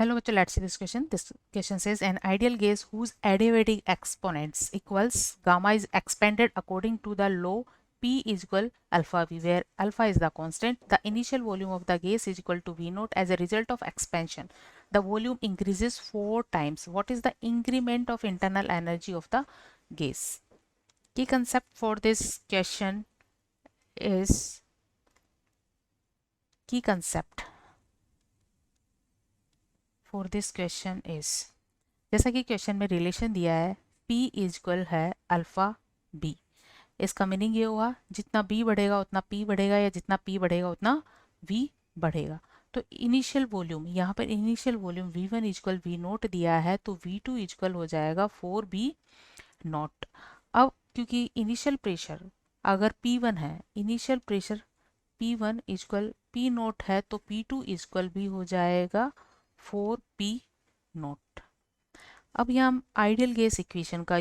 Hello, bachcho, let's see this question. This question says an ideal gas whose adiabatic exponents equals gamma is expanded according to the law P is equal alpha V, where alpha is the constant. The initial volume of the gas is equal to V naught. As a result of expansion, the volume increases 4 times. What is the increment of internal energy of the gas? Key concept for this question is for this question is, जैसा कि question में relation दिया है P is equal है alpha B। इसका meaning ये हुआ जितना B बढ़ेगा उतना P बढ़ेगा, या जितना P बढ़ेगा उतना V बढ़ेगा। तो इनिशियल वॉल्यूम, यहाँ पर initial volume V1 is equal V naught दिया है, तो V2 इजक्वल हो जाएगा 4B नॉट। अब क्योंकि इनिशियल प्रेशर अगर P1 है, initial pressure P1 is equal P naught है, तो P2 इजक्वल भी हो जाएगा 4P नोट। अब यहाँ हम आइडियल गैस इक्वेशन का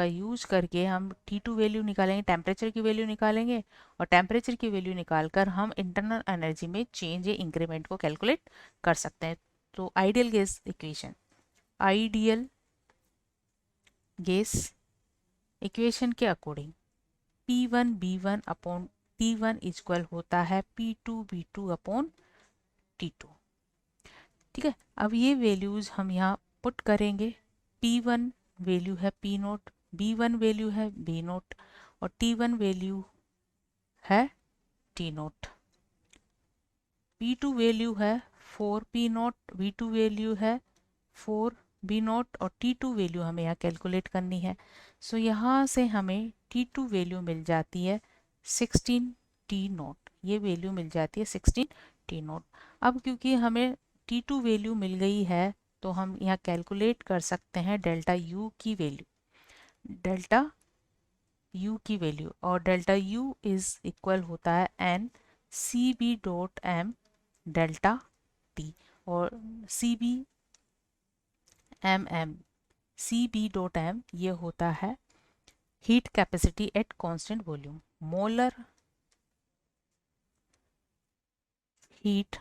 यूज करके हम T2 वैल्यू निकालेंगे, टेम्परेचर की वैल्यू निकालेंगे, और टेम्परेचर की वैल्यू निकालकर हम इंटरनल एनर्जी में चेंज या इंक्रीमेंट को कैलकुलेट कर सकते हैं। तो आइडियल गैस इक्वेशन के according P1 B1 upon T1 equal होता है P2 B2 अपॉन T2। ठीक है, अब ये वैल्यूज हम यहाँ पुट करेंगे। P1 वैल्यू है P नोट, B1 वैल्यू है B नोट, और T1 वैल्यू है T नोट। P2 वैल्यू है 4P नोट, V2 वैल्यू है 4B नोट, और T2 वैल्यू हमें यहाँ कैलकुलेट करनी है। सो यहाँ से हमें T2 वैल्यू मिल जाती है 16T नोट। ये वैल्यू मिल जाती है 16T नोट। अब क्योंकि हमें T2 वैल्यू मिल गई है, तो हम यहाँ कैलकुलेट कर सकते हैं डेल्टा U की वैल्यू, और डेल्टा U इज इक्वल होता है n CB dot m delta T, और CB डॉट m ये होता है heat capacity at constant volume. Molar heat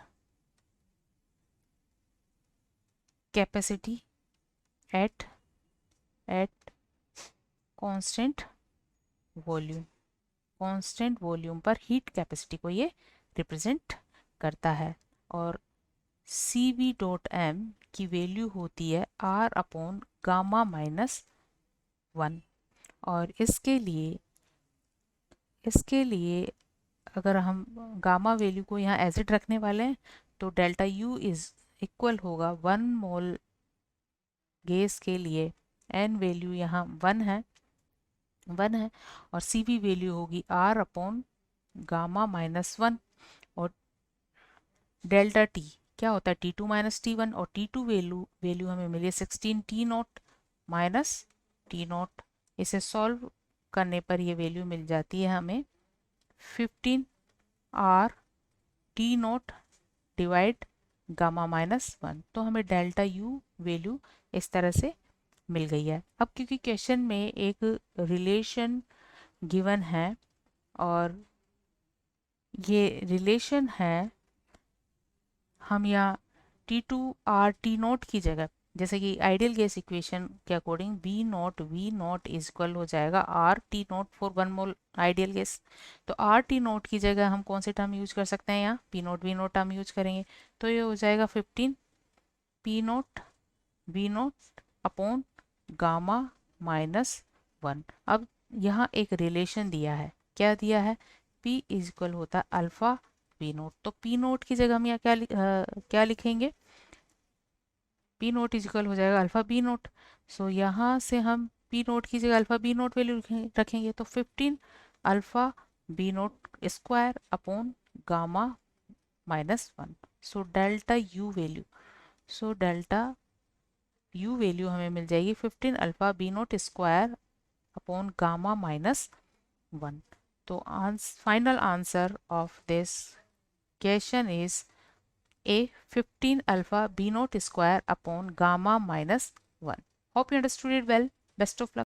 capacity at constant volume पर हीट कैपेसिटी को ये रिप्रेजेंट करता है। और CB डॉट m की वैल्यू होती है R अपॉन गामा माइनस 1। और इसके लिए अगर हम गामा वैल्यू को यहाँ एज इट रखने वाले हैं, तो डेल्टा U इज इक्वल होगा 1 मोल गैस के लिए n वैल्यू यहाँ 1 है, और CB वैल्यू होगी R अपॉन गामा माइनस 1, और डेल्टा T क्या होता है T2 माइनस T1, और T2 वैल्यू हमें मिली 16T not minus T not. इसे सॉल्व करने पर ये वैल्यू मिल जाती है हमें 15R T not divide gamma minus 1। तो हमें डेल्टा U वैल्यू इस तरह से मिल गई है। अब क्योंकि क्वेश्चन में एक रिलेशन गिवन है, और ये रिलेशन है, हम यहाँ T2R T नोट की जगह, जैसे कि आइडियल गैस इक्वेशन के according V note is equal हो जाएगा R T note for 1 mole ideal gas. तो R T नोट की जगह हम कौन से टर्म यूज कर सकते हैं, यहाँ P note V note term use करेंगे। तो ये हो जाएगा 15 P note V naught upon gamma minus 1। अब यहाँ एक रिलेशन दिया है, क्या दिया है, P इज इक्वल होता है अल्फा P नोट। तो P नोट की जगह हम यहाँ क्या लिखेंगे, P नोट इज इक्वल हो जाएगा अल्फा B नोट। सो यहाँ से हम P नोट की जगह अल्फा B नोट वैल्यू रखेंगे, तो 15 alpha B note square upon gamma minus 1। So delta U value हमें मिल जाएगी 15 alpha B note square upon gamma minus 1। तो final answer of this question is A 15 alpha B naught square upon gamma minus 1. Hope you understood it well. Best of luck.